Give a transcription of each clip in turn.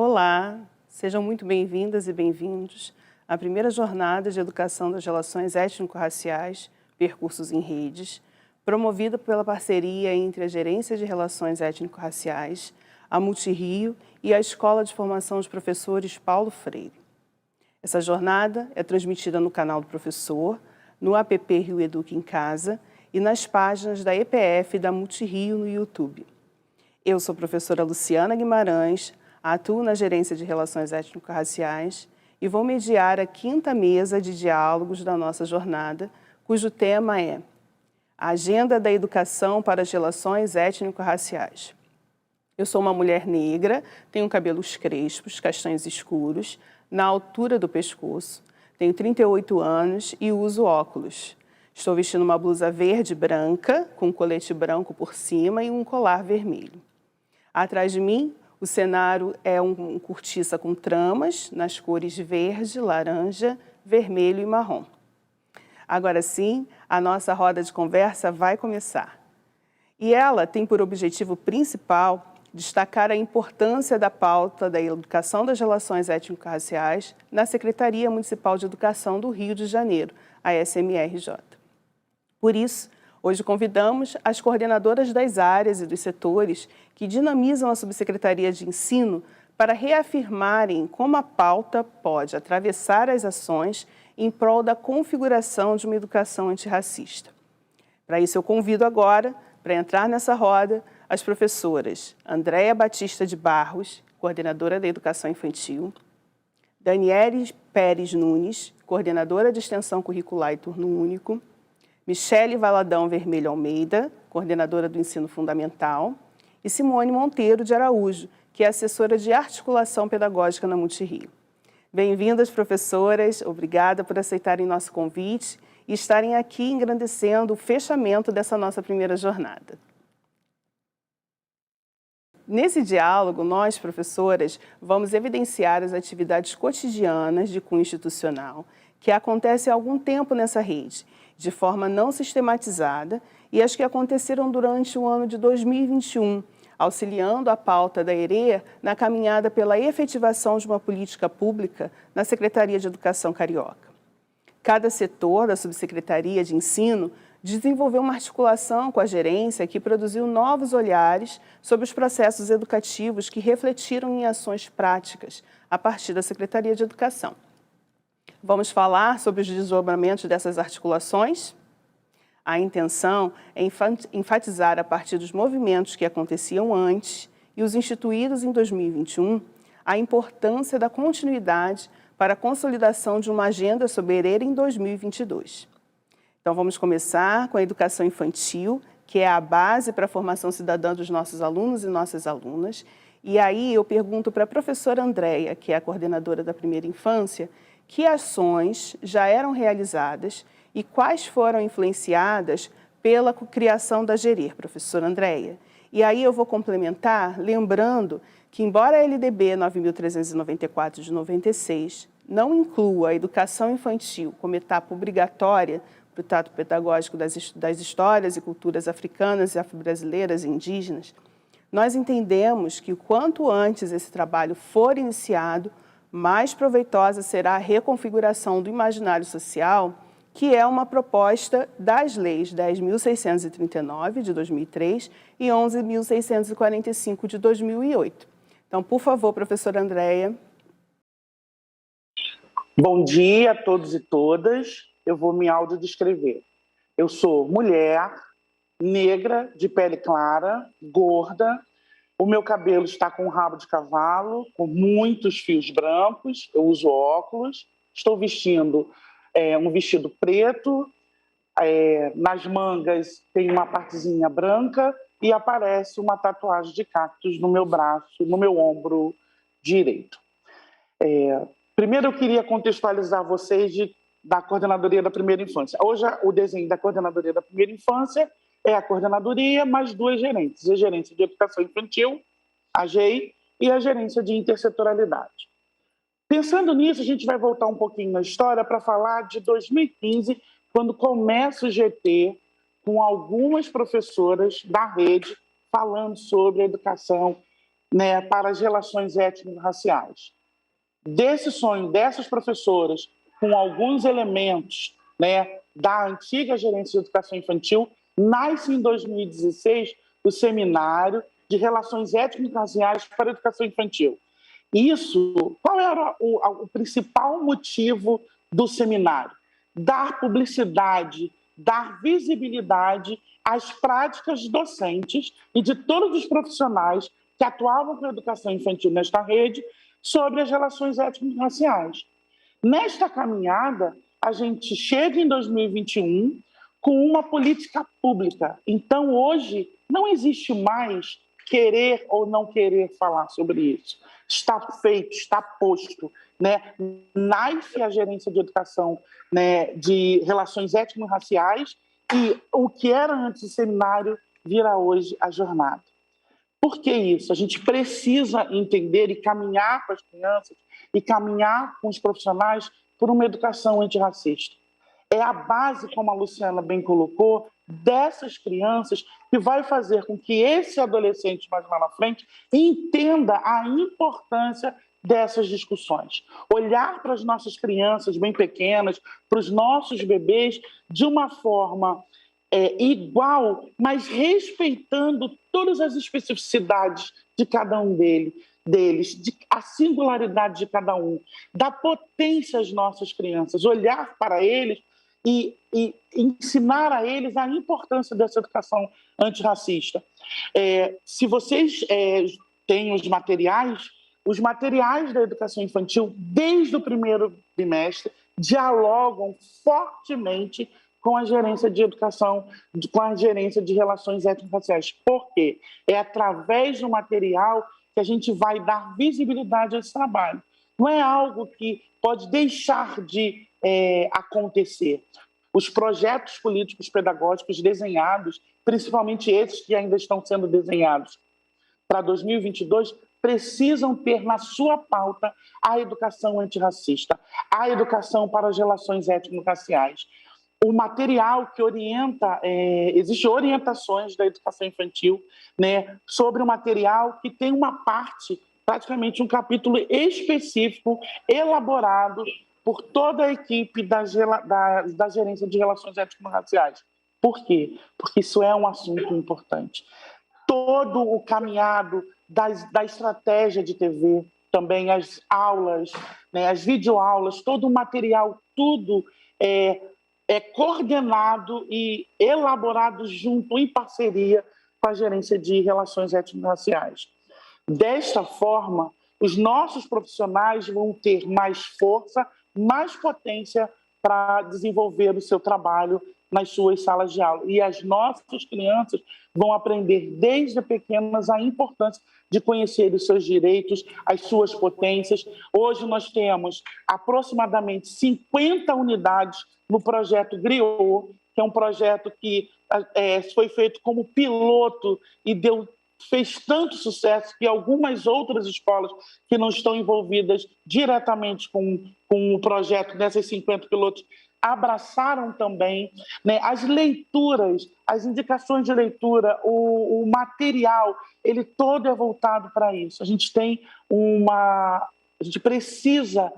Olá, sejam muito bem-vindas e bem-vindos à primeira jornada de educação das relações étnico-raciais, Percursos em Redes, promovida pela parceria entre a Gerência de Relações Étnico-Raciais, a Multirio e a Escola de Formação de Professores Paulo Freire. Essa jornada é transmitida no canal do professor, no app Rio Educa em Casa e nas páginas da EPF e da Multirio no YouTube. Eu sou a professora Luciana Guimarães, atuo na Gerência de Relações Étnico-Raciais e vou mediar a 5ª mesa de diálogos da nossa jornada, cujo tema é a Agenda da Educação para as Relações Étnico-Raciais. Eu sou uma mulher negra, tenho cabelos crespos, castanhos escuros, na altura do pescoço, tenho 38 anos e uso óculos. Estou vestindo uma blusa verde branca, com um colete branco por cima e um colar vermelho. Atrás de mim, o cenário é um cortiça com tramas nas cores verde, laranja, vermelho e marrom. Agora sim, a nossa roda de conversa vai começar. E ela tem por objetivo principal destacar a importância da pauta da educação das relações étnico-raciais na Secretaria Municipal de Educação do Rio de Janeiro, a SMRJ. Por isso, hoje convidamos as coordenadoras das áreas e dos setores que dinamizam a Subsecretaria de Ensino para reafirmarem como a pauta pode atravessar as ações em prol da configuração de uma educação antirracista. Para isso, eu convido agora, para entrar nessa roda, as professoras Andréia Batista de Barros, coordenadora da Educação Infantil, Daniele Pérez Nunes, coordenadora de Extensão Curricular e Turno Único, Michele Valadão Vermelho Almeida, coordenadora do Ensino Fundamental, e Simone Monteiro de Araújo, que é assessora de Articulação Pedagógica na Multirio. Bem-vindas, professoras, obrigada por aceitarem nosso convite e estarem aqui engrandecendo o fechamento dessa nossa primeira jornada. Nesse diálogo, nós, professoras, vamos evidenciar as atividades cotidianas de cunho institucional que acontecem há algum tempo nessa rede, de forma não sistematizada, e as que aconteceram durante o ano de 2021, auxiliando a pauta da ERE na caminhada pela efetivação de uma política pública na Secretaria de Educação Carioca. Cada setor da Subsecretaria de Ensino desenvolveu uma articulação com a gerência que produziu novos olhares sobre os processos educativos que refletiram em ações práticas a partir da Secretaria de Educação. Vamos falar sobre os desdobramentos dessas articulações? A intenção é enfatizar, a partir dos movimentos que aconteciam antes e os instituídos em 2021, a importância da continuidade para a consolidação de uma agenda soberana em 2022. Então, vamos começar com a educação infantil, que é a base para a formação cidadã dos nossos alunos e nossas alunas. E aí eu pergunto para a professora Andréia, que é a coordenadora da primeira infância, que ações já eram realizadas e quais foram influenciadas pela criação da Gerir, professora Andréia. E aí eu vou complementar lembrando que, embora a LDB 9.394 de 96 não inclua a educação infantil como etapa obrigatória para o trato pedagógico das histórias e culturas africanas e afro-brasileiras e indígenas, nós entendemos que quanto antes esse trabalho for iniciado, mais proveitosa será a reconfiguração do imaginário social, que é uma proposta das leis 10.639, de 2003, e 11.645, de 2008. Então, por favor, professora Andréia. Bom dia a todos e todas. Eu vou me audiodescrever. Eu sou mulher, negra, de pele clara, gorda. O meu cabelo está com um rabo de cavalo, com muitos fios brancos. Eu uso óculos. Estou vestindo um vestido preto. Nas mangas tem uma partezinha branca e aparece uma tatuagem de cactos no meu braço, no meu ombro direito. Primeiro eu queria contextualizar vocês da Coordenadoria da Primeira Infância. Hoje o desenho da Coordenadoria da Primeira Infância é a coordenadoria mais duas gerentes, a Gerência de Educação Infantil, a GEI, e a Gerência de Intersetorialidade. Pensando nisso, a gente vai voltar um pouquinho na história para falar de 2015, quando começa o GT, com algumas professoras da rede falando sobre a educação né, para as relações étnico-raciais. Desse sonho, dessas professoras, com alguns elementos, né, da antiga Gerência de Educação Infantil, nasce em 2016 o Seminário de Relações Étnico-Raciais para a Educação Infantil. Isso, qual era o principal motivo do seminário? Dar publicidade, dar visibilidade às práticas docentes e de todos os profissionais que atuavam com a educação infantil nesta rede sobre as relações étnico-raciais. Nesta caminhada, a gente chega em 2021 com uma política pública. Então, hoje, não existe mais querer ou não querer falar sobre isso. Está feito, está posto, né? Nasce a Gerência de Educação, né, de Relações Étnico-Raciais e o que era antes o seminário vira hoje a jornada. Por que isso? A gente precisa entender e caminhar com as crianças e caminhar com os profissionais por uma educação antirracista. É a base, como a Luciana bem colocou, dessas crianças que vai fazer com que esse adolescente mais lá na frente entenda a importância dessas discussões. Olhar para as nossas crianças bem pequenas, para os nossos bebês, de uma forma igual, mas respeitando todas as especificidades de cada um deles, a singularidade de cada um, dar potência às nossas crianças, olhar para eles e ensinar a eles a importância dessa educação antirracista. Se vocês têm os materiais da educação infantil, desde o primeiro bimestre, dialogam fortemente com a gerência de educação, com a gerência de relações étnico-raciais. Por quê? É através do material que a gente vai dar visibilidade a esse trabalho. Não é algo que pode deixar de acontecer. Os projetos políticos pedagógicos desenhados, principalmente esses que ainda estão sendo desenhados para 2022, precisam ter na sua pauta a educação antirracista, a educação para as relações étnico-raciais. O material que orienta, existem orientações da educação infantil, né, sobre o material que tem uma parte, praticamente um capítulo específico, elaborado por toda a equipe da Gerência de Relações Étnico-Raciais. Por quê? Porque isso é um assunto importante. Todo o caminhado da estratégia de TV, também as aulas, né, as videoaulas, todo o material, tudo é coordenado e elaborado junto, em parceria com a Gerência de Relações Étnico-Raciais. Desta forma, os nossos profissionais vão ter mais força, mais potência para desenvolver o seu trabalho nas suas salas de aula. E as nossas crianças vão aprender desde pequenas a importância de conhecer os seus direitos, as suas potências. Hoje nós temos aproximadamente 50 unidades no projeto Griot, que é um projeto que foi feito como piloto e fez tanto sucesso que algumas outras escolas que não estão envolvidas diretamente com o projeto dessas 50 pilotos abraçaram também, né? As leituras, as indicações de leitura, o material, ele todo é voltado para isso. A gente precisa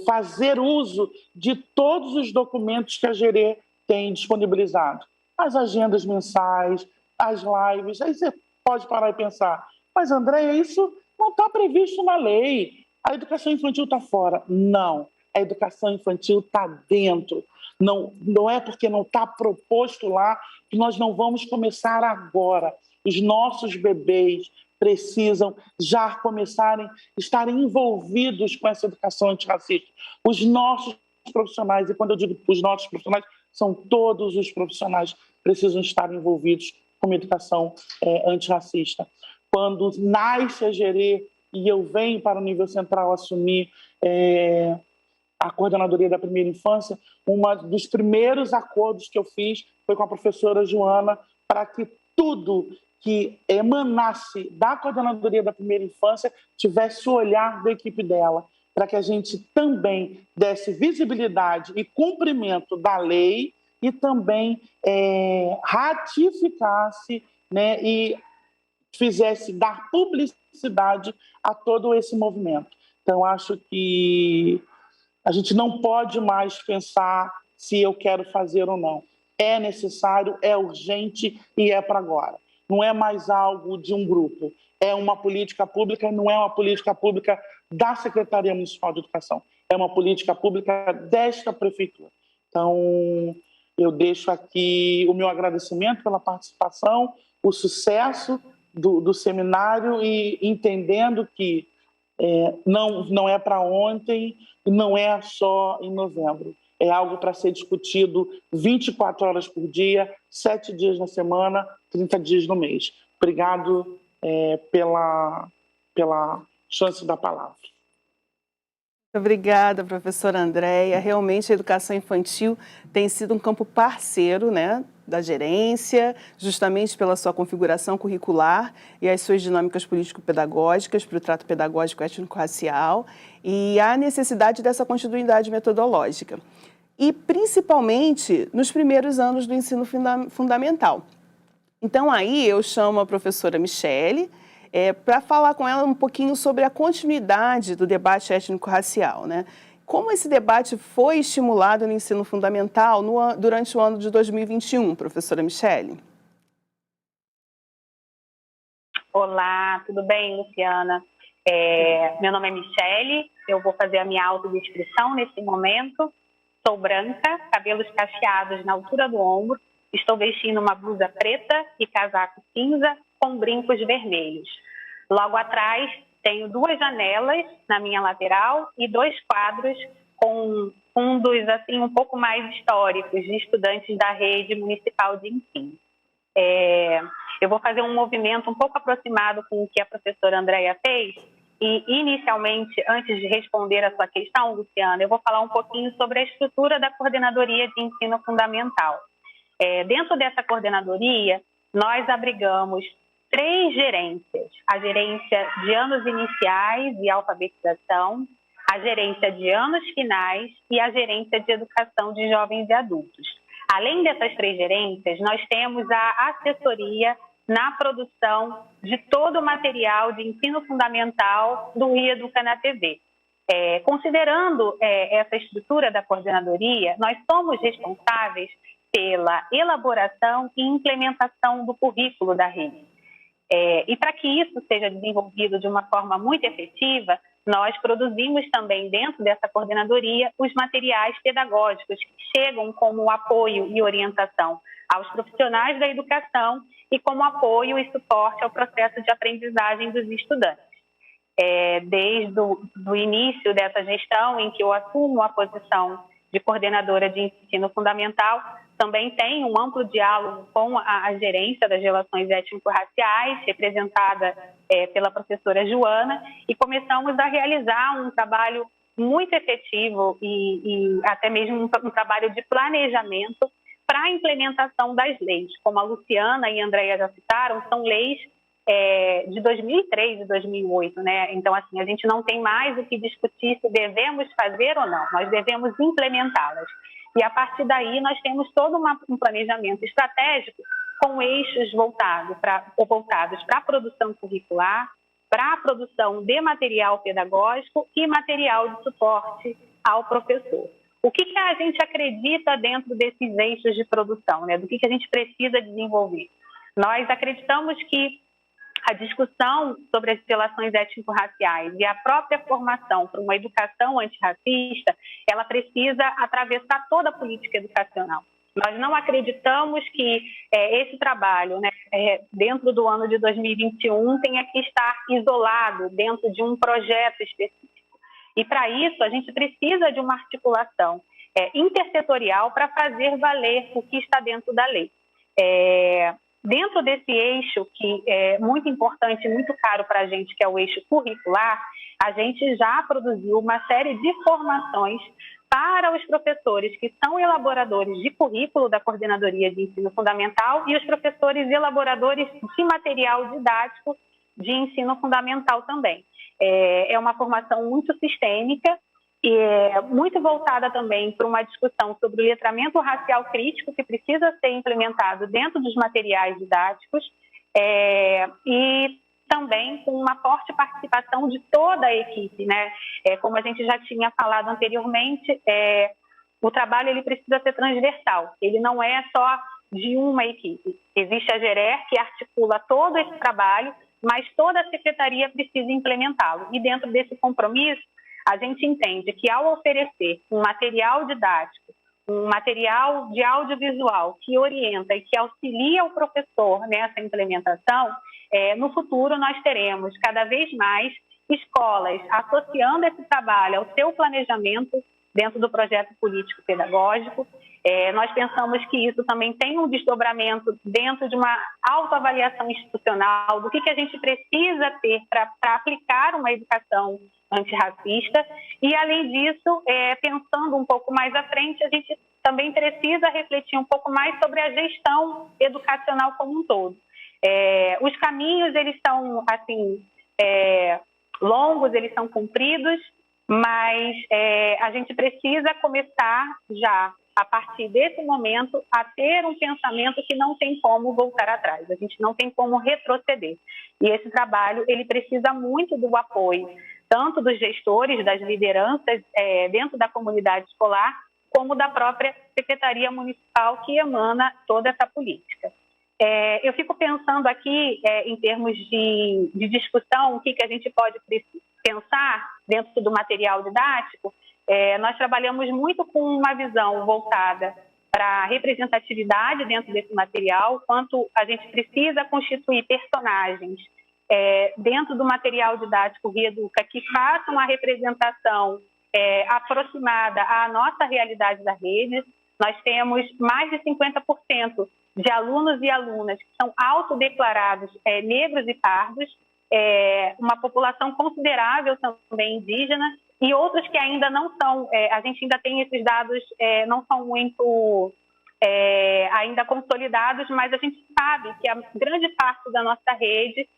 fazer uso de todos os documentos que a Gerê tem disponibilizado. As agendas mensais, as lives. Aí você pode parar e pensar, mas Andréia, isso não está previsto na lei. A educação infantil está fora. Não, a educação infantil está dentro. Não é porque não está proposto lá que nós não vamos começar agora. Os nossos bebês precisam já começarem a estarem envolvidos com essa educação antirracista. Os nossos profissionais, e quando eu digo os nossos profissionais, são todos os profissionais, precisam estar envolvidos com uma educação antirracista. Quando nasce a Gerê e eu venho para o nível central assumir a coordenadoria da primeira infância, um dos primeiros acordos que eu fiz foi com a professora Joana para que tudo que emanasse da coordenadoria da primeira infância tivesse o olhar da equipe dela, para que a gente também desse visibilidade e cumprimento da lei e também ratificasse, né, e fizesse dar publicidade a todo esse movimento. Então, acho que a gente não pode mais pensar se eu quero fazer ou não. É necessário, é urgente e é para agora. Não é mais algo de um grupo, é uma política pública, não é uma política pública da Secretaria Municipal de Educação, é uma política pública desta prefeitura. Então, eu deixo aqui o meu agradecimento pela participação, o sucesso do seminário e entendendo que não é para ontem e não é só em novembro. É algo para ser discutido 24 horas por dia, 7 dias na semana, 30 dias no mês. Obrigado pela chance da palavra. Obrigada, professora Andréia. Realmente, a educação infantil tem sido um campo parceiro, né, da gerência, justamente pela sua configuração curricular e as suas dinâmicas político-pedagógicas para o trato pedagógico étnico-racial e a necessidade dessa continuidade metodológica. E, principalmente, nos primeiros anos do ensino fundamental. Então, aí eu chamo a professora Michele, para falar com ela um pouquinho sobre a continuidade do debate étnico-racial, né? Como esse debate foi estimulado no ensino fundamental durante o ano de 2021, professora Michele? Olá, tudo bem, Luciana? Meu nome é Michele, eu vou fazer a minha autodescrição nesse momento. Sou branca, cabelos cacheados na altura do ombro, estou vestindo uma blusa preta e casaco cinza com brincos vermelhos. Logo atrás, tenho 2 janelas na minha lateral e 2 quadros com fundos assim, um pouco mais históricos de estudantes da rede municipal de ensino. Eu vou fazer um movimento um pouco aproximado com o que a professora Andréia fez e, inicialmente, antes de responder a sua questão, Luciana, eu vou falar um pouquinho sobre a estrutura da Coordenadoria de Ensino Fundamental. Dentro dessa coordenadoria, nós abrigamos 3 gerências: a gerência de anos iniciais e alfabetização, a gerência de anos finais e a gerência de educação de jovens e adultos. Além dessas 3 gerências, nós temos a assessoria na produção de todo o material de ensino fundamental do Educa na TV. Considerando essa estrutura da coordenadoria, nós somos responsáveis pela elaboração e implementação do currículo da rede. E para que isso seja desenvolvido de uma forma muito efetiva, nós produzimos também dentro dessa coordenadoria os materiais pedagógicos que chegam como apoio e orientação aos profissionais da educação e como apoio e suporte ao processo de aprendizagem dos estudantes. Desde o início dessa gestão, em que eu assumo a posição de coordenadora de ensino fundamental, também tem um amplo diálogo com a gerência das relações étnico-raciais, representada pela professora Joana, e começamos a realizar um trabalho muito efetivo e até mesmo um trabalho de planejamento para a implementação das leis. Como a Luciana e a Andréia já citaram, são leis de 2003 e 2008, né? Então, assim, a gente não tem mais o que discutir se devemos fazer ou não, nós devemos implementá-las. E, a partir daí, nós temos todo um planejamento estratégico com eixos voltados para a produção curricular, para a produção de material pedagógico e material de suporte ao professor. O que a gente acredita dentro desses eixos de produção, né? Do que a gente precisa desenvolver? Nós acreditamos que a discussão sobre as relações étnico-raciais e a própria formação para uma educação antirracista, ela precisa atravessar toda a política educacional. Nós não acreditamos que esse trabalho, né, dentro do ano de 2021, tenha que estar isolado dentro de um projeto específico. E, para isso, a gente precisa de uma articulação intersetorial para fazer valer o que está dentro da lei. Dentro desse eixo, que é muito importante e muito caro para a gente, que é o eixo curricular, a gente já produziu uma série de formações para os professores que são elaboradores de currículo da Coordenadoria de Ensino Fundamental e os professores elaboradores de material didático de ensino fundamental também. É uma formação muito sistêmica e muito voltada também para uma discussão sobre o letramento racial crítico que precisa ser implementado dentro dos materiais didáticos e também com uma forte participação de toda a equipe, né? Como a gente já tinha falado anteriormente, o trabalho ele precisa ser transversal, ele não é só de uma equipe. Existe a GERER, que articula todo esse trabalho, mas toda a secretaria precisa implementá-lo. E dentro desse compromisso, a gente entende que ao oferecer um material didático, um material de audiovisual que orienta e que auxilia o professor nessa implementação, no futuro nós teremos cada vez mais escolas associando esse trabalho ao seu planejamento dentro do projeto político-pedagógico. Nós pensamos que isso também tem um desdobramento dentro de uma autoavaliação institucional do que a gente precisa ter para aplicar uma educação antirracista. E, além disso, pensando um pouco mais à frente, a gente também precisa refletir um pouco mais sobre a gestão educacional como um todo. Os caminhos, eles são, assim, longos, eles são compridos, mas a gente precisa começar já, a partir desse momento, a ter um pensamento que não tem como voltar atrás, a gente não tem como retroceder. E esse trabalho, ele precisa muito do apoio, tanto dos gestores, das lideranças dentro da comunidade escolar, como da própria Secretaria Municipal que emana toda essa política. Eu fico pensando aqui, em termos de discussão, o que a gente pode pensar dentro do material didático. Nós trabalhamos muito com uma visão voltada para a representatividade dentro desse material, quanto a gente precisa constituir personagens dentro do material didático Reeduca que façam a representação aproximada à nossa realidade da rede. Nós temos mais de 50% de alunos e alunas que são autodeclarados negros e pardos, uma população considerável também indígena, e outros que ainda não são, a gente ainda tem esses dados, não são muito ainda consolidados, mas a gente sabe que a grande parte da nossa rede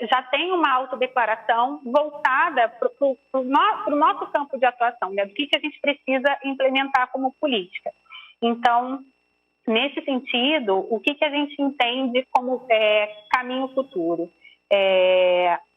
já tem uma autodeclaração voltada para o nosso campo de atuação, né? Do que a gente precisa implementar como política. Então, nesse sentido, o que a gente entende como caminho futuro?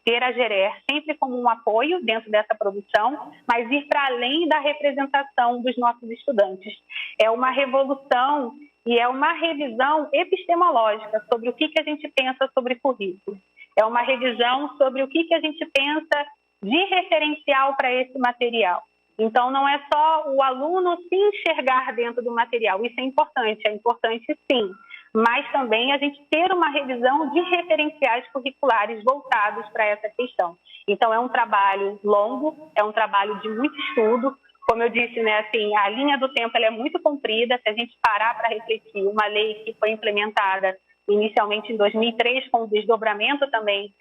Ter a GERER sempre como um apoio dentro dessa produção, mas ir para além da representação dos nossos estudantes. É uma revolução e é uma revisão epistemológica sobre o que a gente pensa sobre currículo. É uma revisão sobre o que a gente pensa de referencial para esse material. Então, não é só o aluno se enxergar dentro do material, isso é importante sim, mas também a gente ter uma revisão de referenciais curriculares voltados para essa questão. Então, é um trabalho longo, é um trabalho de muito estudo. Como eu disse, né, assim, a linha do tempo ela é muito comprida. Se a gente parar para refletir, uma lei que foi implementada inicialmente em 2003, com o desdobramento também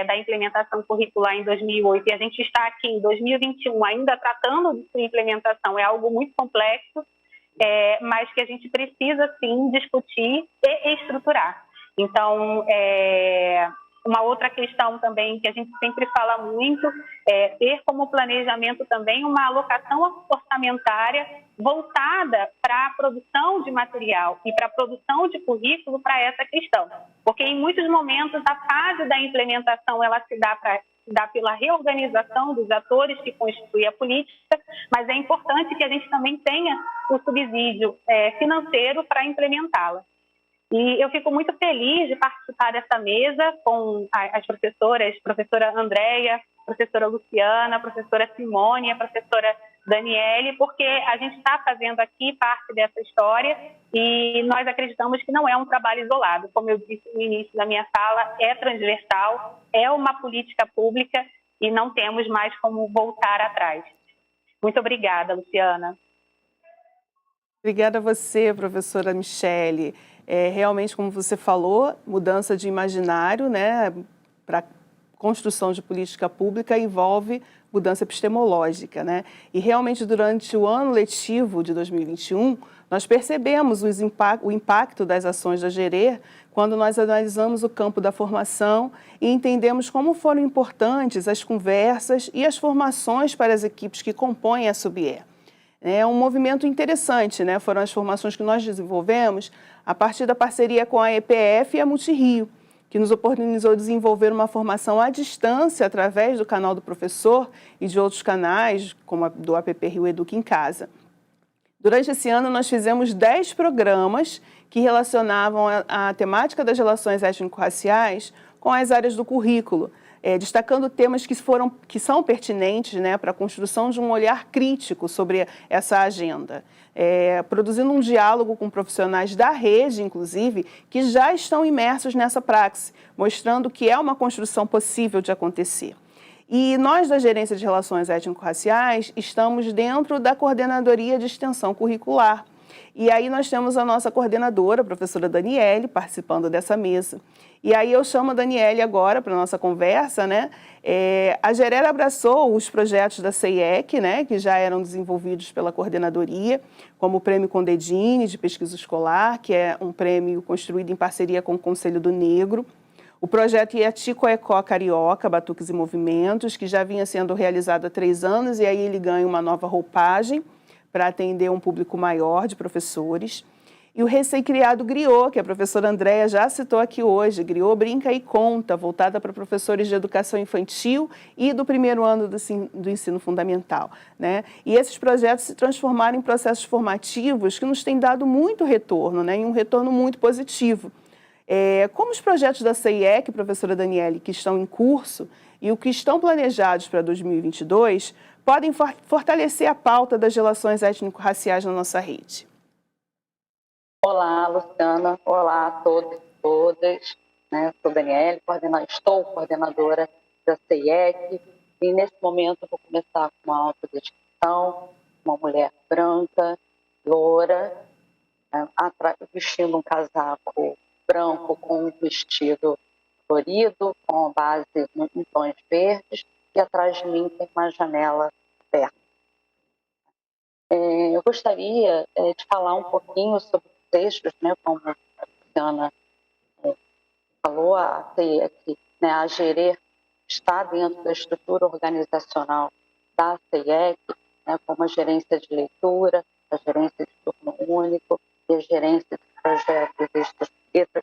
da implementação curricular em 2008, e a gente está aqui em 2021 ainda tratando de sua implementação, é algo muito complexo, mas que a gente precisa, sim, discutir e estruturar. Então, uma outra questão também que a gente sempre fala muito é ter como planejamento também uma alocação orçamentária voltada para a produção de material e para a produção de currículo para essa questão. Porque em muitos momentos a fase da implementação ela se dá pela reorganização dos atores que constituem a política, mas é importante que a gente também tenha o subsídio financeiro para implementá-la. E eu fico muito feliz de participar dessa mesa com as professoras, professora Andréia, professora Luciana, professora Simone, a professora Daniele, porque a gente está fazendo aqui parte dessa história e nós acreditamos que não é um trabalho isolado. Como eu disse no início da minha fala, é transversal, é uma política pública e não temos mais como voltar atrás. Muito obrigada, Luciana. Obrigada a você, professora Michele. Realmente, como você falou, mudança de imaginário, né, para construção de política pública envolve mudança epistemológica, né? E realmente durante o ano letivo de 2021, nós percebemos o impacto das ações da GERER quando nós analisamos o campo da formação e entendemos como foram importantes as conversas e as formações para as equipes que compõem a SUBIE. É um movimento interessante, né? Foram as formações que nós desenvolvemos a partir da parceria com a EPF e a Multirio, que nos oportunizou desenvolver uma formação à distância através do canal do professor e de outros canais, como a do app Rio Educa em Casa. Durante esse ano, nós fizemos 10 programas que relacionavam a temática das relações étnico-raciais com as áreas do currículo, destacando temas que são pertinentes, né, para a construção de um olhar crítico sobre essa agenda. Produzindo um diálogo com profissionais da rede, inclusive, que já estão imersos nessa praxe, mostrando que é uma construção possível de acontecer. E nós, da Gerência de Relações Étnico-Raciais, estamos dentro da Coordenadoria de Extensão Curricular. E aí nós temos a nossa coordenadora, a professora Daniele, participando dessa mesa. E aí eu chamo a Daniele agora para a nossa conversa, né? A Gerera abraçou os projetos da CEIEC, né, que já eram desenvolvidos pela coordenadoria, como o Prêmio Condedini de Pesquisa Escolar, que é um prêmio construído em parceria com o Conselho do Negro. O projeto Iatico Ecó Carioca, Batuques e Movimentos, que já vinha sendo realizado há 3 anos, e aí ele ganha uma nova roupagem para atender um público maior de professores. E o recém-criado Griot, que a professora Andréa já citou aqui hoje, Griot Brinca e Conta, voltada para professores de educação infantil e do primeiro ano do ensino fundamental, né? E esses projetos se transformaram em processos formativos que nos têm dado muito retorno, né? E um retorno muito positivo. Como os projetos da CEIEC, professora Daniele, que estão em curso e o que estão planejados para 2022, podem fortalecer a pauta das relações étnico-raciais na nossa rede? Olá, Luciana. Olá a todos e todas. Sou Daniele, estou coordenadora da CEIEC e nesse momento vou começar com uma autodescrição, uma mulher branca, loura, vestindo um casaco branco com um vestido florido, com a base em tons verdes, e atrás de mim tem uma janela aberta. Eu gostaria de falar um pouquinho sobre os textos, né, como a Luciana falou, a CEIEC, né, a Gerer está dentro da estrutura organizacional da CEIEC, né, como a gerência de leitura, a gerência de turno único e a gerência de projetos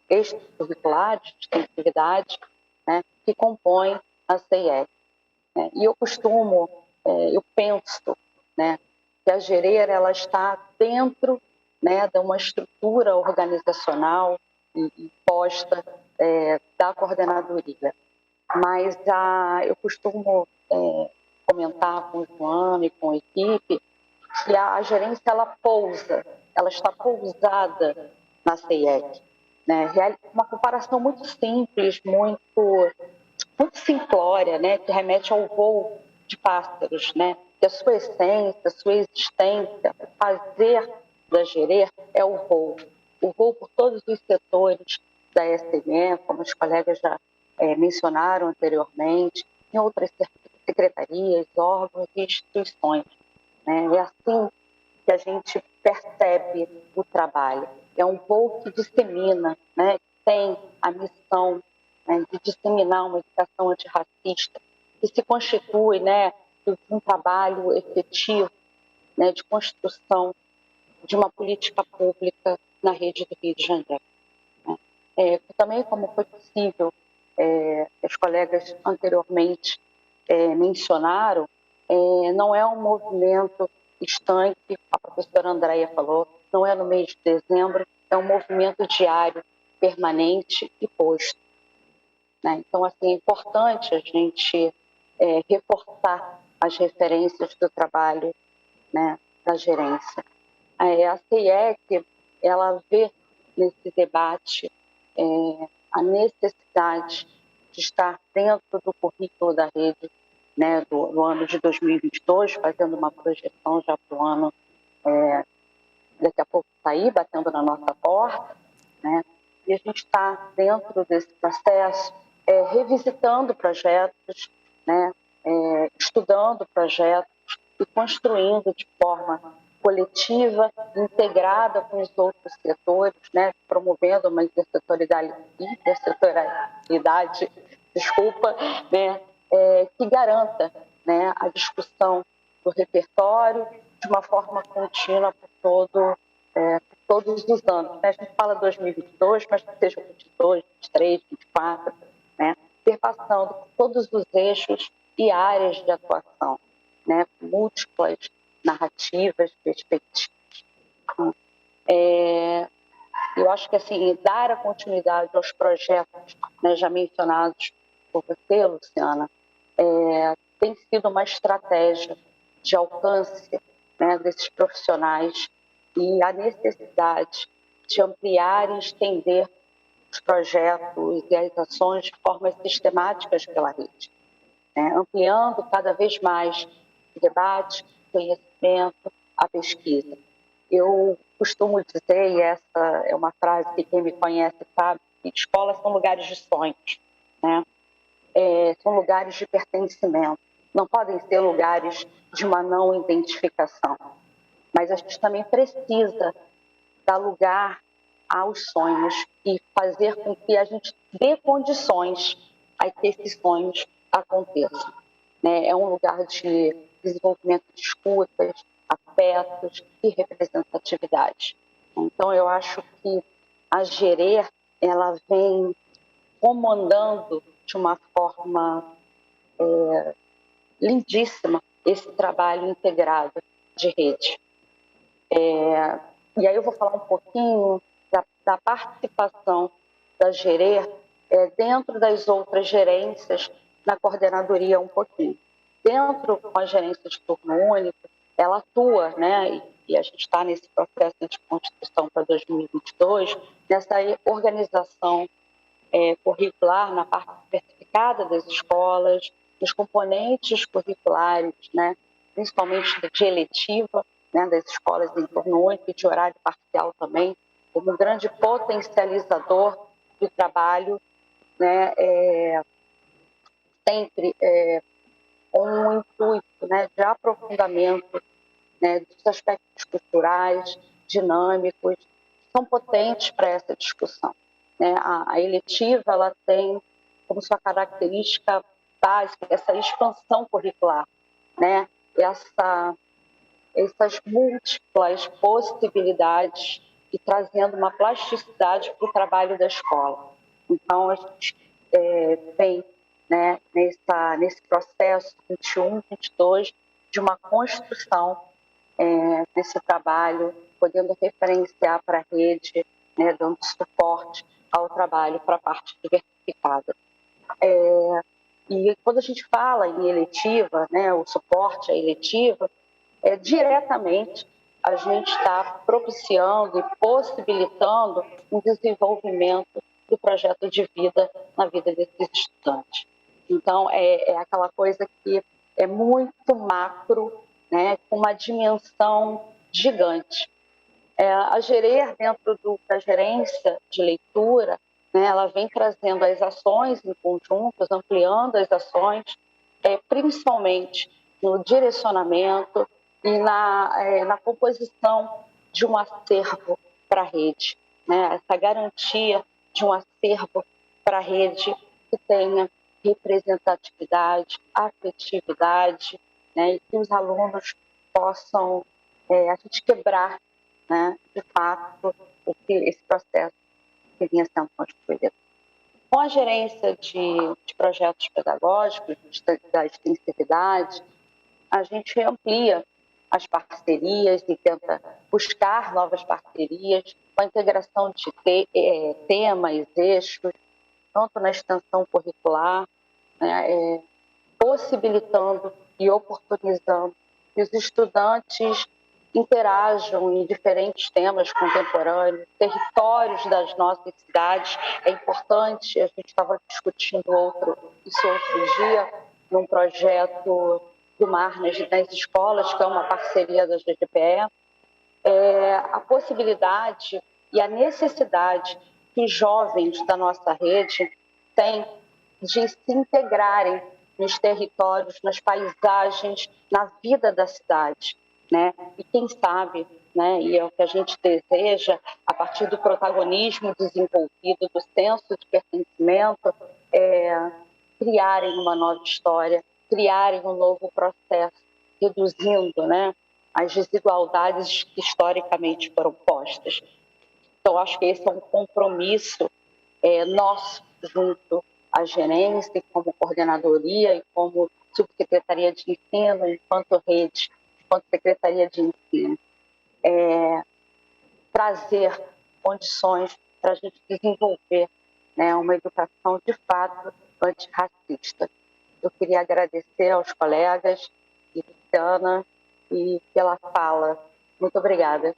extracurriculares de extensividade, né, que compõem a CEIEC. E eu penso, né, que a Gerer ela está dentro, né, de uma estrutura organizacional imposta da coordenadoria. Mas eu costumo comentar com o João e com a equipe que a gerência ela está pousada na CEIEC. Né? Uma comparação muito simples, muito simplória, né? Que remete ao voo de pássaros, né? Que a sua essência, a sua existência, o fazer da Gerer é o voo por todos os setores da SME, como os colegas já mencionaram anteriormente, em outras secretarias, órgãos e instituições. Né? É assim que a gente percebe o trabalho. É um voo que dissemina, né? Tem a missão, né, de disseminar uma educação antirracista, que se constitui, né, de um trabalho efetivo, né, de construção de uma política pública na rede do Rio de Janeiro. Também, como foi possível, os colegas anteriormente mencionaram, não é um movimento estanque, a professora Andréa falou, não é no mês de dezembro, é um movimento diário, permanente e posto. Né? Então, assim, é importante a gente reforçar as referências do trabalho, né, da gerência. A CEIEC, ela vê nesse debate a necessidade de estar dentro do currículo da rede, né, do ano de 2022, fazendo uma projeção já para o ano, daqui a pouco sair, batendo na nossa porta, né? E a gente está dentro desse processo, revisitando projetos, né, estudando projetos e construindo de forma coletiva, integrada com os outros setores, né, promovendo uma intersetorialidade, né, que garanta, né, a discussão do repertório de uma forma contínua por todos os anos, né? A gente fala 2022, mas que seja 22, 23, 24, né? Perpassando por todos os eixos e áreas de atuação, né? Múltiplas narrativas, perspectivas. Eu acho que assim, dar a continuidade aos projetos, né, já mencionados por você, Luciana, tem sido uma estratégia de alcance, né, desses profissionais e a necessidade de ampliar e estender os projetos e as ações de formas sistemáticas pela rede, né, ampliando cada vez mais o debate, o conhecimento, a pesquisa. Eu costumo dizer, e essa é uma frase que quem me conhece sabe, que escolas são lugares de sonhos, né? São lugares de pertencimento, não podem ser lugares de uma não identificação. Mas a gente também precisa dar lugar aos sonhos e fazer com que a gente dê condições a que esses sonhos aconteçam, né? É um lugar de desenvolvimento de escutas, afetos e representatividade. Então, eu acho que a Gerer, ela vem comandando de uma forma lindíssima esse trabalho integrado de rede. E aí eu vou falar um pouquinho da participação da Gerer dentro das outras gerências na coordenadoria um pouquinho. Dentro com a gerência de turno único, ela atua, né, e a gente está nesse processo de constituição para 2022, nessa organização curricular na parte certificada das escolas, nos componentes curriculares, né, principalmente de eletiva, né, das escolas em turno único e de horário parcial também, como um grande potencializador do trabalho, né, sempre com um intuito, né, de aprofundamento, né, dos aspectos culturais, dinâmicos, que são potentes para essa discussão, né? A eletiva, ela tem como sua característica básica essa expansão curricular, né? Essas múltiplas possibilidades e trazendo uma plasticidade para o trabalho da escola. Então, a gente vem, né, nesse processo 21, 22, de uma construção desse trabalho, podendo referenciar para a rede, né, dando suporte ao trabalho para a parte diversificada. E quando a gente fala em eletiva, né, o suporte à eletiva, diretamente a gente está propiciando e possibilitando um desenvolvimento do projeto de vida na vida desses estudantes. Então, é aquela coisa que é muito macro, né, com uma dimensão gigante. A Gerer, dentro da gerência de leitura, né, ela vem trazendo as ações em conjuntos, ampliando as ações, principalmente no direcionamento e na composição de um acervo para a rede, né? Essa garantia de um acervo para a rede que tenha representatividade, afetividade, né? E que os alunos possam a gente quebrar, né, de fato, esse processo que vinha sendo construído. Com a gerência de projetos pedagógicos, da extensividade, a gente amplia as parcerias e tenta buscar novas parcerias com a integração de temas, eixos, tanto na extensão curricular, né, possibilitando e oportunizando que os estudantes interajam em diferentes temas contemporâneos, territórios das nossas cidades. É importante, a gente estava discutindo isso outro dia, num projeto do Mar nas escolas, que é uma parceria da GGPE, a possibilidade e a necessidade que os jovens da nossa rede têm de se integrarem nos territórios, nas paisagens, na vida da cidade, né? E quem sabe, né, e é o que a gente deseja, a partir do protagonismo desenvolvido, do senso de pertencimento, criarem uma nova história, criarem um novo processo reduzindo, né, as desigualdades que historicamente foram postas. Então, acho que esse é um compromisso nosso, junto à gerência, e como coordenadoria e como subsecretaria de ensino, enquanto rede, enquanto secretaria de ensino, trazer condições para a gente desenvolver, né, uma educação de fato antirracista. Eu queria agradecer aos colegas e Luciana e pela fala. Muito obrigada.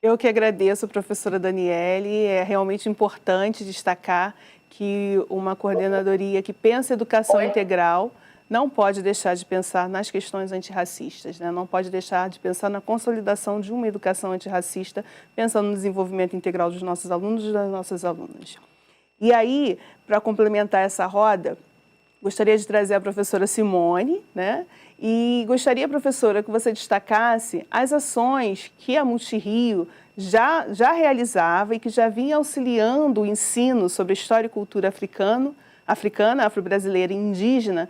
Eu que agradeço, professora Daniele. É realmente importante destacar que uma coordenadoria que pensa educação integral não pode deixar de pensar nas questões antirracistas, né? Não pode deixar de pensar na consolidação de uma educação antirracista, pensando no desenvolvimento integral dos nossos alunos e das nossas alunas. E aí, para complementar essa roda, gostaria de trazer a professora Simone, né? E gostaria, professora, que você destacasse as ações que a Multirio já realizava e que já vinha auxiliando o ensino sobre história e cultura africana, afro-brasileira e indígena,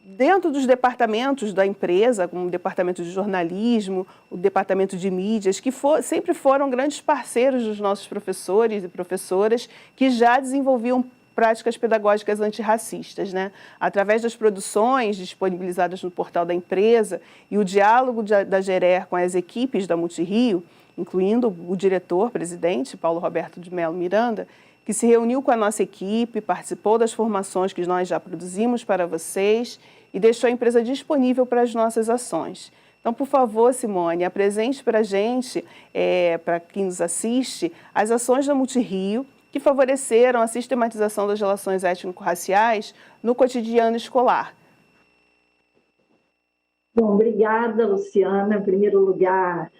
dentro dos departamentos da empresa, como o departamento de jornalismo, o departamento de mídias, que sempre foram grandes parceiros dos nossos professores e professoras que já desenvolviam práticas pedagógicas antirracistas, né? Através das produções disponibilizadas no portal da empresa e o diálogo da Gerer com as equipes da Multirio, incluindo o diretor-presidente, Paulo Roberto de Mello Miranda, que se reuniu com a nossa equipe, participou das formações que nós já produzimos para vocês e deixou a empresa disponível para as nossas ações. Então, por favor, Simone, apresente para a gente, para quem nos assiste, as ações da Multirio que favoreceram a sistematização das relações étnico-raciais no cotidiano escolar. Bom, obrigada, Luciana. Em primeiro lugar,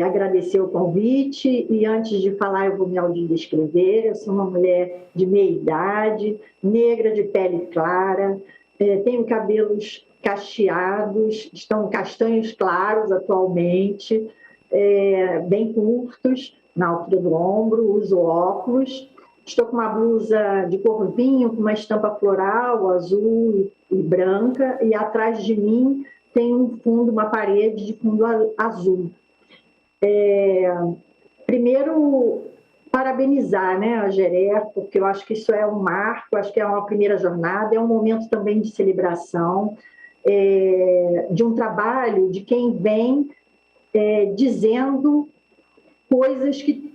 agradecer o convite e antes de falar eu vou me audiodescrever. Eu sou uma mulher de meia idade, negra de pele clara, tenho cabelos cacheados, estão castanhos claros atualmente, bem curtos, na altura do ombro, uso óculos, estou com uma blusa de cor vinho, com uma estampa floral, azul e branca, e atrás de mim tem um fundo, uma parede de fundo azul. Primeiro, parabenizar, né, a Gerer, porque eu acho que isso é um marco, acho que é uma primeira jornada, é um momento também de celebração, de um trabalho de quem vem dizendo coisas que,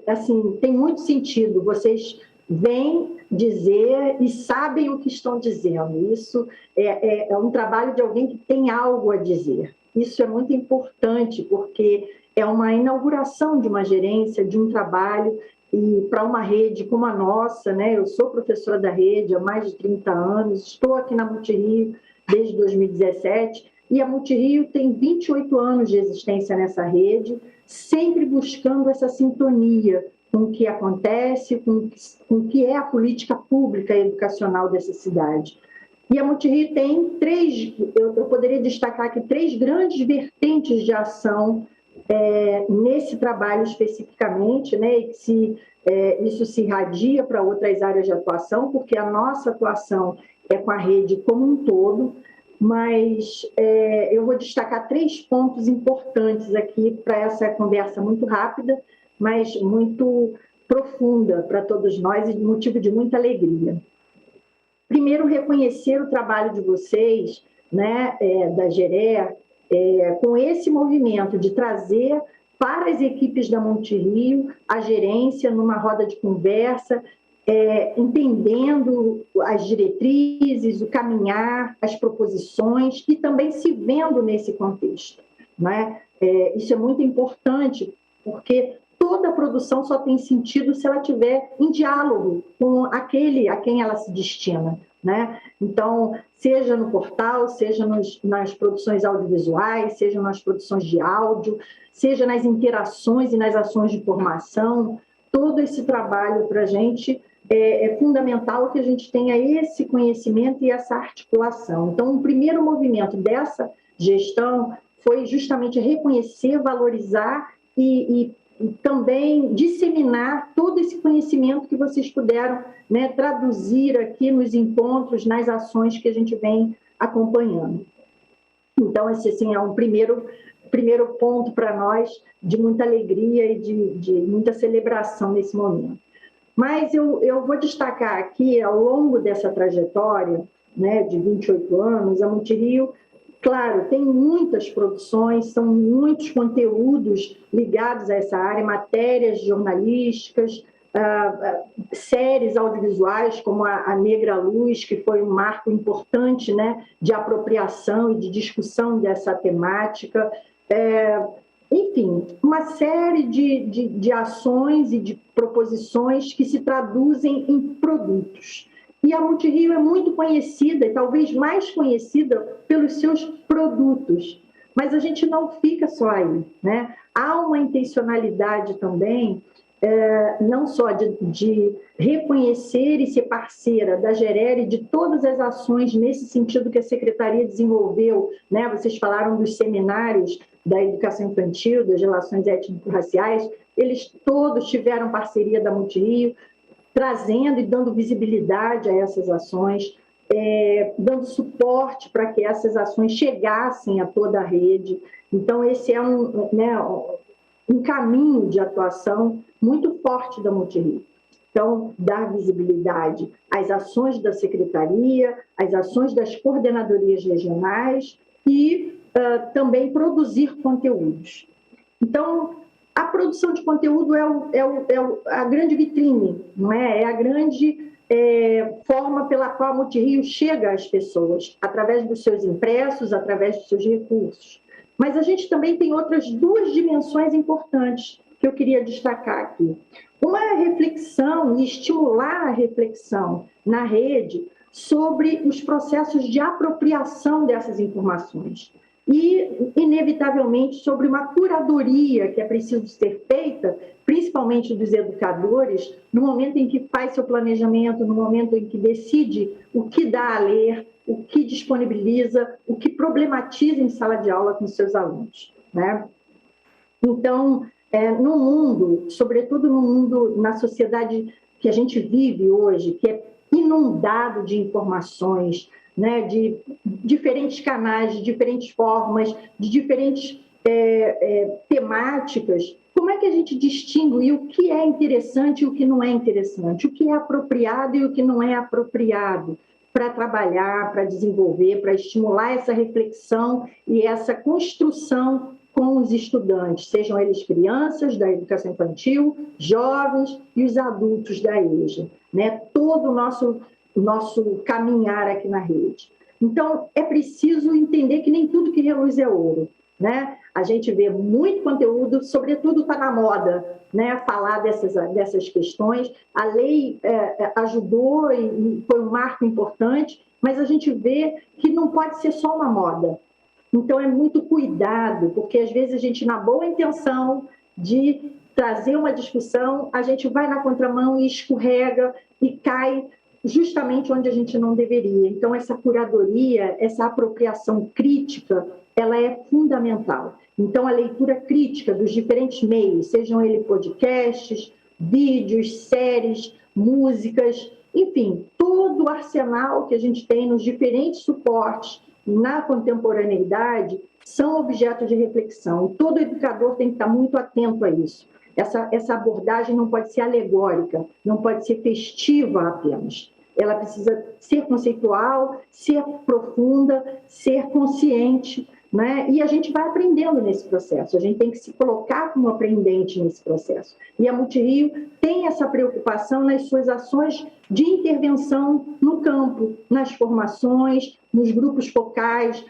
assim, tem muito sentido. Vocês vêm dizer e sabem o que estão dizendo. Isso é um trabalho de alguém que tem algo a dizer. Isso é muito importante, porque é uma inauguração de uma gerência, de um trabalho, e para uma rede como a nossa, né? Eu sou professora da rede há mais de 30 anos, estou aqui na Multirio desde 2017, e a Multirio tem 28 anos de existência nessa rede, sempre buscando essa sintonia com o que acontece, com o que é a política pública e educacional dessa cidade. E a Multirio tem eu poderia destacar aqui 3 grandes vertentes de ação nesse trabalho especificamente, né, e isso se irradia para outras áreas de atuação, porque a nossa atuação é com a rede como um todo, mas eu vou destacar 3 pontos importantes aqui para essa conversa muito rápida, mas muito profunda para todos nós e motivo de muita alegria. Primeiro, reconhecer o trabalho de vocês, né, da Gerer, com esse movimento de trazer para as equipes da Multirio a gerência numa roda de conversa, entendendo as diretrizes, o caminhar, as proposições e também se vendo nesse contexto, né? Isso é muito importante, porque toda produção só tem sentido se ela estiver em diálogo com aquele a quem ela se destina, né? Então, seja no portal, seja nas produções audiovisuais, seja nas produções de áudio, seja nas interações e nas ações de formação, todo esse trabalho para a gente é fundamental que a gente tenha esse conhecimento e essa articulação. Então, o primeiro movimento dessa gestão foi justamente reconhecer, valorizar e também disseminar todo esse conhecimento que vocês puderam, né, traduzir aqui nos encontros, nas ações que a gente vem acompanhando. Então, esse assim, é um primeiro ponto para nós de muita alegria e de muita celebração nesse momento. Mas eu vou destacar aqui, ao longo dessa trajetória, né, de 28 anos, a Multirio, claro, tem muitas produções, são muitos conteúdos ligados a essa área, matérias jornalísticas, séries audiovisuais como a Negra Luz, que foi um marco importante, né, de apropriação e de discussão dessa temática. Enfim, uma série de ações e de proposições que se traduzem em produtos. E a Multirio é muito conhecida, e talvez mais conhecida, pelos seus produtos. Mas a gente não fica só aí, né? Há uma intencionalidade também, não só de reconhecer e ser parceira da Gerere de todas as ações nesse sentido que a Secretaria desenvolveu, né? Vocês falaram dos seminários da educação infantil, das relações étnico-raciais, eles todos tiveram parceria da Multirio, trazendo e dando visibilidade a essas ações, dando suporte para que essas ações chegassem a toda a rede. Então, esse é um caminho de atuação muito forte da Multirio. Então, dar visibilidade às ações da Secretaria, às ações das coordenadorias regionais e também produzir conteúdos. Então, a produção de conteúdo é a grande vitrine, não é? É a grande forma pela qual a Multirio chega às pessoas, através dos seus impressos, através dos seus recursos. Mas a gente também tem outras duas dimensões importantes que eu queria destacar aqui. Uma é a reflexão e estimular a reflexão na rede sobre os processos de apropriação dessas informações. E, inevitavelmente, sobre uma curadoria que é preciso ser feita, principalmente dos educadores, no momento em que faz seu planejamento, no momento em que decide o que dá a ler, o que disponibiliza, o que problematiza em sala de aula com seus alunos, né? Então, no mundo, sobretudo no mundo, na sociedade que a gente vive hoje, que é inundado de informações, né, de diferentes canais, de diferentes formas, de diferentes temáticas, como é que a gente distingue o que é interessante e o que não é interessante, o que é apropriado e o que não é apropriado para trabalhar, para desenvolver, para estimular essa reflexão e essa construção com os estudantes, sejam eles crianças da educação infantil, jovens e os adultos da EJA, né? Todo o nosso caminhar aqui na rede. Então, é preciso entender que nem tudo que reluz é ouro, né? A gente vê muito conteúdo, sobretudo está na moda, né, falar dessas questões. A lei ajudou e foi um marco importante, mas a gente vê que não pode ser só uma moda. Então, é muito cuidado, porque às vezes a gente, na boa intenção de trazer uma discussão, a gente vai na contramão e escorrega e cai justamente onde a gente não deveria. Então, essa curadoria, essa apropriação crítica, ela é fundamental. Então, a leitura crítica dos diferentes meios, sejam eles podcasts, vídeos, séries, músicas, enfim, todo o arsenal que a gente tem nos diferentes suportes na contemporaneidade são objetos de reflexão. Todo educador tem que estar muito atento a isso. Essa abordagem não pode ser alegórica, não pode ser festiva apenas. Ela precisa ser conceitual, ser profunda, ser consciente, né? E a gente vai aprendendo nesse processo, a gente tem que se colocar como aprendente nesse processo. E a Multirio tem essa preocupação nas suas ações de intervenção no campo, nas formações, nos grupos focais,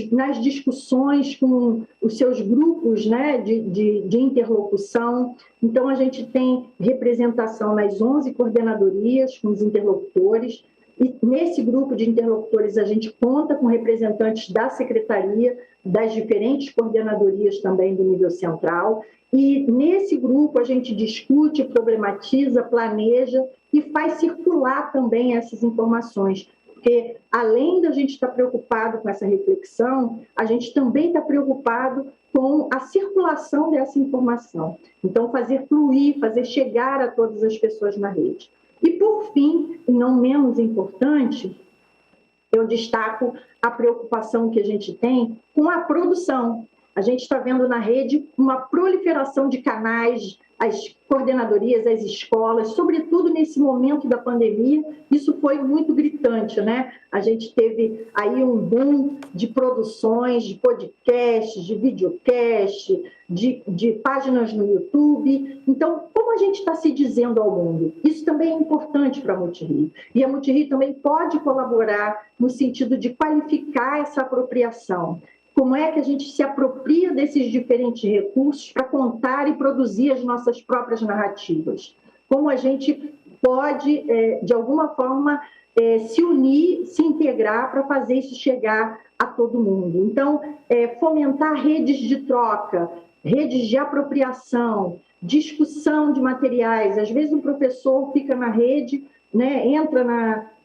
nas discussões com os seus grupos, né, de interlocução. Então, a gente tem representação nas 11 coordenadorias com os interlocutores, e nesse grupo de interlocutores a gente conta com representantes da Secretaria, das diferentes coordenadorias também do nível central, e nesse grupo a gente discute, problematiza, planeja e faz circular também essas informações, porque além da gente estar preocupado com essa reflexão, a gente também está preocupado com a circulação dessa informação. Então, fazer fluir, fazer chegar a todas as pessoas na rede. E, por fim, e não menos importante, eu destaco a preocupação que a gente tem com a produção. A gente está vendo na rede uma proliferação de canais, as coordenadorias, as escolas, sobretudo nesse momento da pandemia, isso foi muito gritante, né? A gente teve aí um boom de produções, de podcasts, de videocast, de páginas no YouTube. Então, como a gente está se dizendo ao mundo? Isso também é importante para a Multirio. E a Multirio também pode colaborar no sentido de qualificar essa apropriação. Como é que a gente se apropria desses diferentes recursos para contar e produzir as nossas próprias narrativas? Como a gente pode, de alguma forma, se unir, se integrar para fazer isso chegar a todo mundo? Então, fomentar redes de troca, redes de apropriação, discussão de materiais. Às vezes, um professor fica na rede, né, entra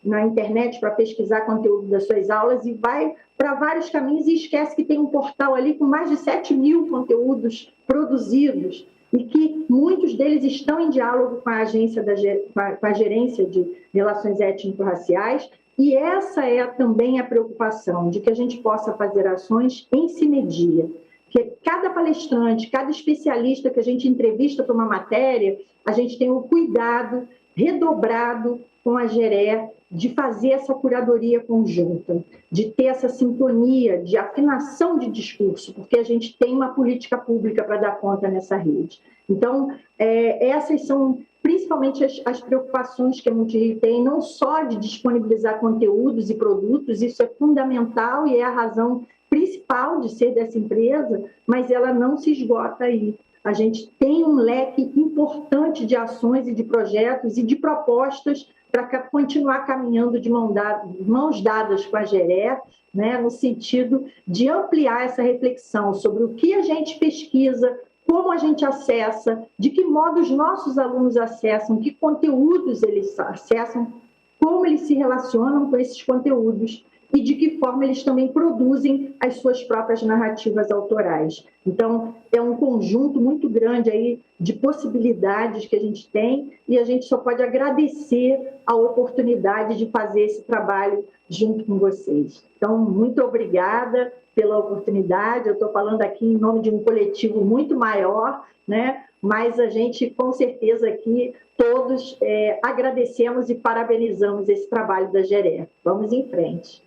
na internet para pesquisar conteúdo das suas aulas e vai para vários caminhos e esquece que tem um portal ali com mais de 7.000 conteúdos produzidos e que muitos deles estão em diálogo com a agência com a gerência de relações étnico-raciais, e essa é também a preocupação de que a gente possa fazer ações em sinergia, que cada palestrante, cada especialista que a gente entrevista para uma matéria, a gente tem o cuidado redobrado com a GERE de fazer essa curadoria conjunta, de ter essa sintonia, de afinação de discurso, porque a gente tem uma política pública para dar conta nessa rede. Então, essas são principalmente as preocupações que a Multirio tem, não só de disponibilizar conteúdos e produtos, isso é fundamental e é a razão principal de ser dessa empresa, mas ela não se esgota aí. A gente tem um leque importante de ações e de projetos e de propostas para continuar caminhando de mãos dadas com a GERE, né, no sentido de ampliar essa reflexão sobre o que a gente pesquisa, como a gente acessa, de que modo os nossos alunos acessam, que conteúdos eles acessam, como eles se relacionam com esses conteúdos e de que forma eles também produzem as suas próprias narrativas autorais. Então, é um conjunto muito grande aí de possibilidades que a gente tem e a gente só pode agradecer a oportunidade de fazer esse trabalho junto com vocês. Então, muito obrigada pela oportunidade. Eu estou falando aqui em nome de um coletivo muito maior, né? Mas a gente, com certeza, aqui todos agradecemos e parabenizamos esse trabalho da GERE. Vamos em frente.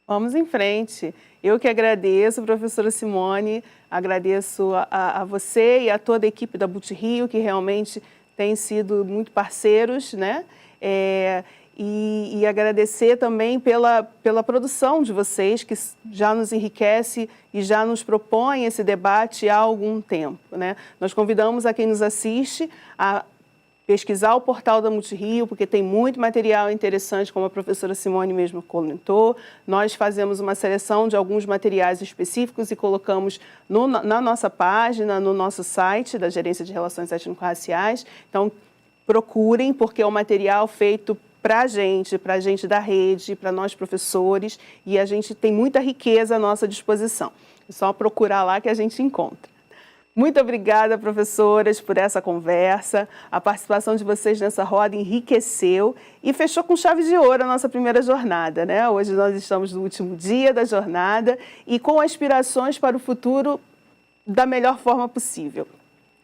Vamos em frente. Eu que agradeço, professora Simone, agradeço a você e a toda a equipe da Multirio, que realmente têm sido muito parceiros, né? E agradecer também pela produção de vocês, que já nos enriquece e já nos propõe esse debate há algum tempo, né? Nós convidamos a quem nos assiste a pesquisar o portal da Multirio, porque tem muito material interessante, como a professora Simone mesmo comentou. Nós fazemos uma seleção de alguns materiais específicos e colocamos na nossa página, no nosso site da Gerência de Relações Étnico-Raciais. Então, procurem, porque é um material feito para a gente da rede, para nós professores, e a gente tem muita riqueza à nossa disposição. É só procurar lá que a gente encontra. Muito obrigada, professoras, por essa conversa. A participação de vocês nessa roda enriqueceu e fechou com chave de ouro a nossa primeira jornada, né? Hoje nós estamos no último dia da jornada e com aspirações para o futuro da melhor forma possível.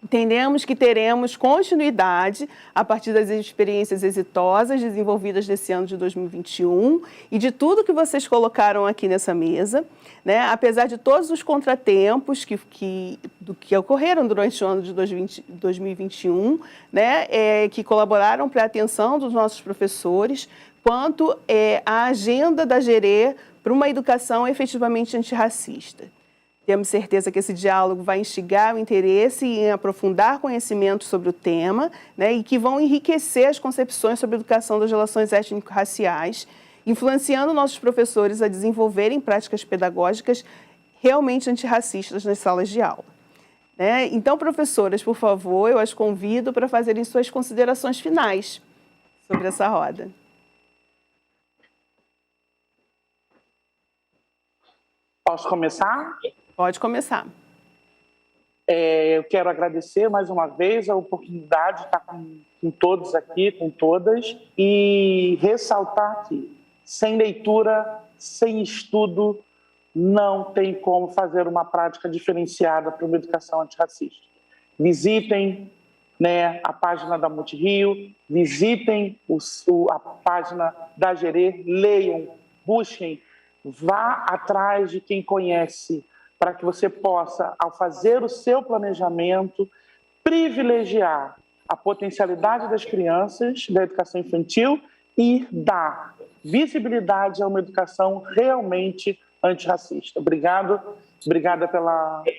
Entendemos que teremos continuidade a partir das experiências exitosas desenvolvidas nesse ano de 2021 e de tudo que vocês colocaram aqui nessa mesa, né? Apesar de todos os contratempos que ocorreram durante o ano de 2021, né? Que colaboraram para a atenção dos nossos professores, quanto à agenda da GERE para uma educação efetivamente antirracista. Temos certeza que esse diálogo vai instigar o interesse em aprofundar conhecimento sobre o tema, né, e que vão enriquecer as concepções sobre a educação das relações étnico-raciais, influenciando nossos professores a desenvolverem práticas pedagógicas realmente antirracistas nas salas de aula. Né? Então, professoras, por favor, eu as convido para fazerem suas considerações finais sobre essa roda. Posso começar? Pode começar. Eu quero agradecer mais uma vez a oportunidade de estar com todos aqui, com todas, e ressaltar que sem leitura, sem estudo, não tem como fazer uma prática diferenciada para uma educação antirracista. Visitem, né, a página da Multirio, visitem a página da Gerê, leiam, busquem, vá atrás de quem conhece, para que você possa, ao fazer o seu planejamento, privilegiar a potencialidade das crianças da educação infantil e dar visibilidade a uma educação realmente antirracista. Obrigada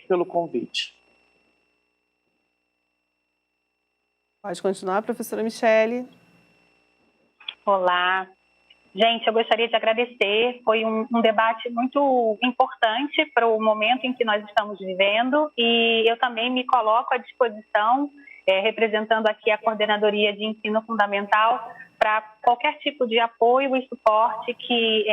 pelo convite. Pode continuar, professora Michele. Olá. Gente, eu gostaria de agradecer. Foi um debate muito importante para o momento em que nós estamos vivendo e eu também me coloco à disposição, representando aqui a Coordenadoria de Ensino Fundamental, para qualquer tipo de apoio e suporte que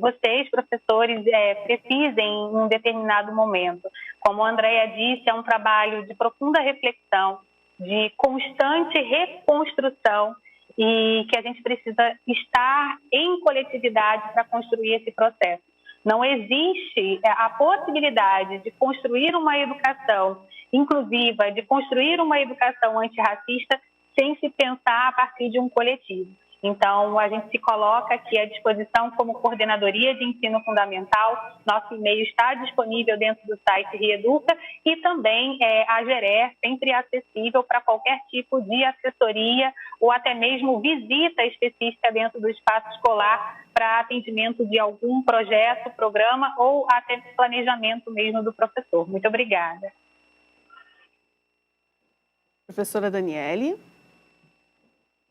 vocês, professores, precisem em um determinado momento. Como a Andréia disse, é um trabalho de profunda reflexão, de constante reconstrução, e que a gente precisa estar em coletividade para construir esse processo. Não existe a possibilidade de construir uma educação inclusiva, de construir uma educação antirracista sem se pensar a partir de um coletivo. Então, a gente se coloca aqui à disposição como Coordenadoria de Ensino Fundamental. Nosso e-mail está disponível dentro do site Reeduca e também a Gerê, sempre acessível para qualquer tipo de assessoria ou até mesmo visita específica dentro do espaço escolar para atendimento de algum projeto, programa ou até planejamento mesmo do professor. Muito obrigada. Professora Daniele.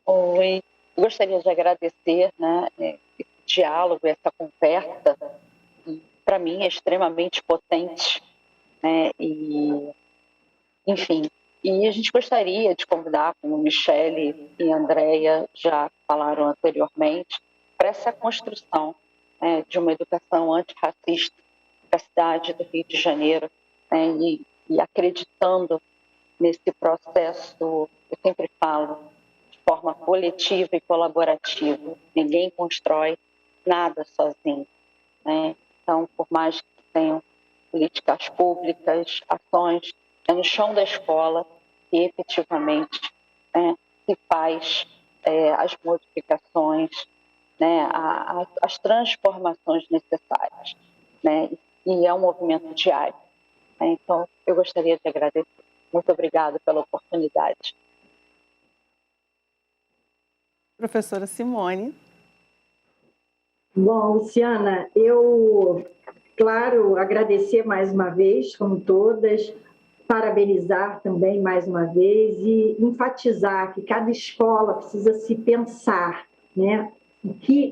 Oi. Gostaria de agradecer, né, esse diálogo, essa conversa, que para mim é extremamente potente, né, enfim, e a gente gostaria de convidar, como Michele e Andréia já falaram anteriormente, para essa construção, né, de uma educação antirracista para a cidade do Rio de Janeiro, né, e acreditando nesse processo, eu sempre falo, de forma coletiva e colaborativa. Ninguém constrói nada sozinho, né? Então, por mais que tenham políticas públicas, ações, é no chão da escola que efetivamente, né, se faz as modificações, né, as transformações necessárias, né? E é um movimento diário, né? Então, eu gostaria de agradecer. Muito obrigada pela oportunidade. Professora Simone. Bom, Luciana, claro, agradecer mais uma vez, como todas, parabenizar também mais uma vez e enfatizar que cada escola precisa se pensar, né?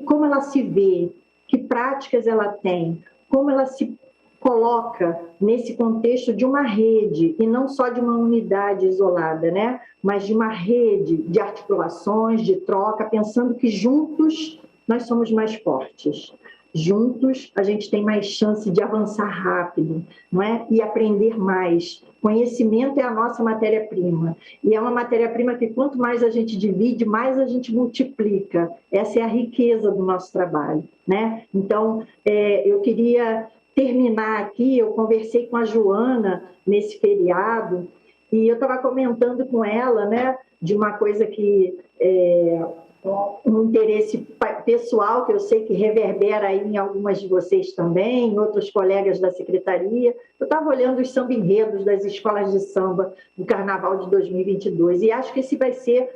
Como ela se vê, que práticas ela tem, como ela se coloca nesse contexto de uma rede, e não só de uma unidade isolada, né? Mas de uma rede de articulações, de troca, pensando que juntos nós somos mais fortes. Juntos a gente tem mais chance de avançar rápido, não é? E aprender mais. Conhecimento é a nossa matéria-prima. E é uma matéria-prima que quanto mais a gente divide, mais a gente multiplica. Essa é a riqueza do nosso trabalho, né? Então, eu queria terminar aqui, eu conversei com a Joana nesse feriado e eu estava comentando com ela, né, de uma coisa que um interesse pessoal que eu sei que reverbera aí em algumas de vocês também, em outros colegas da secretaria. Eu estava olhando os samba-enredos das escolas de samba do Carnaval de 2022 e acho que esse vai ser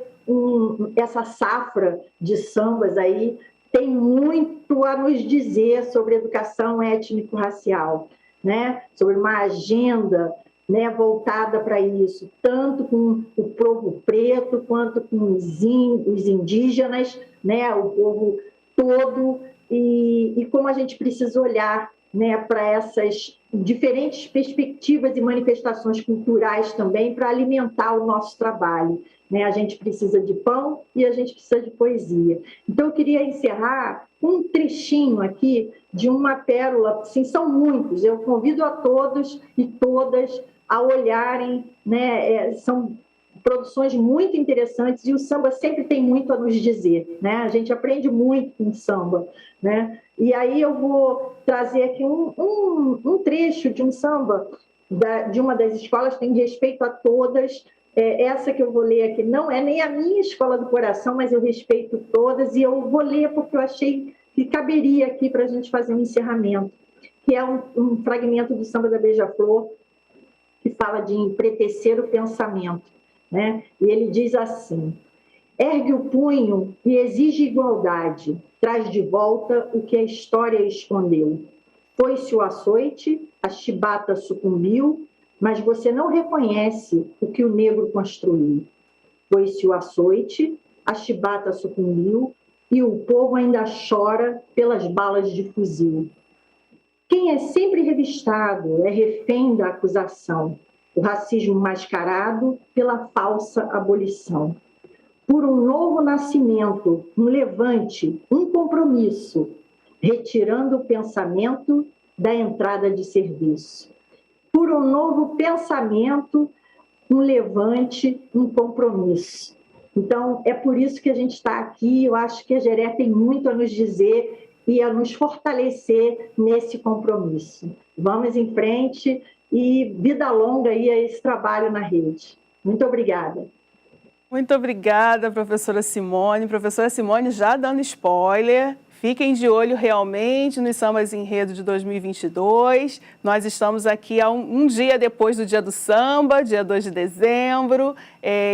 essa safra de sambas aí tem muito a nos dizer sobre educação étnico-racial, né? Sobre uma agenda, né, voltada para isso, tanto com o povo preto, quanto com os indígenas, né, o povo todo, e como a gente precisa olhar, né, para essas diferentes perspectivas e manifestações culturais também para alimentar o nosso trabalho. Né? A gente precisa de pão e a gente precisa de poesia. Então, eu queria encerrar um trechinho aqui de uma pérola, assim, são muitos, eu convido a todos e todas a olharem, né? São produções muito interessantes e o samba sempre tem muito a nos dizer, né? A gente aprende muito com o samba, né? E aí eu vou trazer aqui um trecho de um samba de uma das escolas, tem respeito a todas. Essa que eu vou ler aqui não é nem a minha escola do coração, mas eu respeito todas, e eu vou ler porque eu achei que caberia aqui para a gente fazer um encerramento, que é um fragmento do Samba da Beija-Flor, que fala de empretecer o pensamento, né? E ele diz assim: ergue o punho e exige igualdade, traz de volta o que a história escondeu. Foi-se o açoite, a chibata sucumbiu, mas você não reconhece o que o negro construiu. Foi-se o açoite, a chibata sucumbiu, e o povo ainda chora pelas balas de fuzil. Quem é sempre revistado é refém da acusação, o racismo mascarado pela falsa abolição. Por um novo nascimento, um levante, um compromisso, retirando o pensamento da entrada de serviço. Por um novo pensamento, um levante, um compromisso. Então, é por isso que a gente está aqui. Eu acho que a Geré tem muito a nos dizer e a nos fortalecer nesse compromisso. Vamos em frente e vida longa aí a esse trabalho na rede. Muito obrigada. Muito obrigada, professora Simone. Professora Simone já dando spoiler. Fiquem de olho realmente nos Sambas Enredo de 2022. Nós estamos aqui há um dia depois do Dia do Samba, dia 2 de dezembro.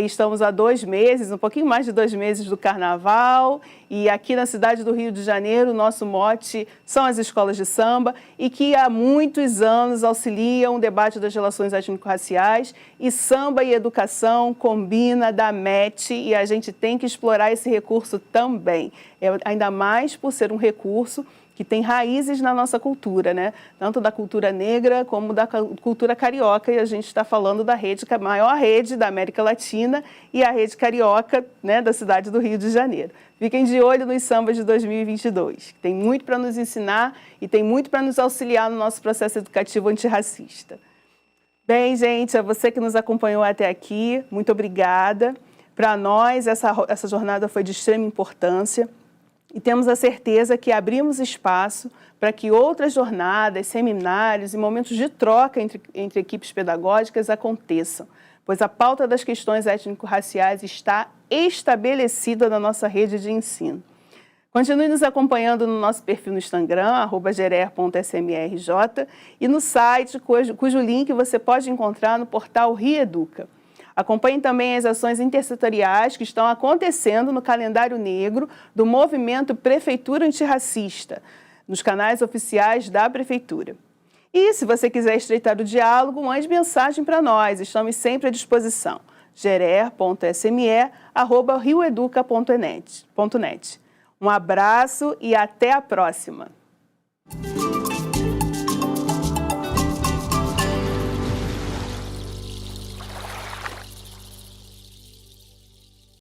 Estamos há 2 meses, um pouquinho mais de 2 meses do Carnaval. E aqui na cidade do Rio de Janeiro, o nosso mote são as escolas de samba e que há muitos anos auxiliam o debate das relações étnico-raciais. E samba e educação combina, dá match, e a gente tem que explorar esse recurso também. Ainda mais por ser um recurso que tem raízes na nossa cultura, né? Tanto da cultura negra como da cultura carioca, e a gente está falando da rede, que é a maior rede da América Latina e a rede carioca, né, da cidade do Rio de Janeiro. Fiquem de olho nos sambas de 2022, que tem muito para nos ensinar e tem muito para nos auxiliar no nosso processo educativo antirracista. Bem, gente, a você que nos acompanhou até aqui, muito obrigada. Para nós, essa jornada foi de extrema importância. E temos a certeza que abrimos espaço para que outras jornadas, seminários e momentos de troca entre equipes pedagógicas aconteçam, pois a pauta das questões étnico-raciais está estabelecida na nossa rede de ensino. Continue nos acompanhando no nosso perfil no Instagram, @gerer.smrj, e no site, cujo link você pode encontrar no portal Rieduca. Acompanhe também as ações intersetoriais que estão acontecendo no calendário negro do movimento Prefeitura Antirracista, nos canais oficiais da Prefeitura. E se você quiser estreitar o diálogo, mande mensagem para nós, estamos sempre à disposição. gerer.sme@rioeduca.net. Um abraço e até a próxima!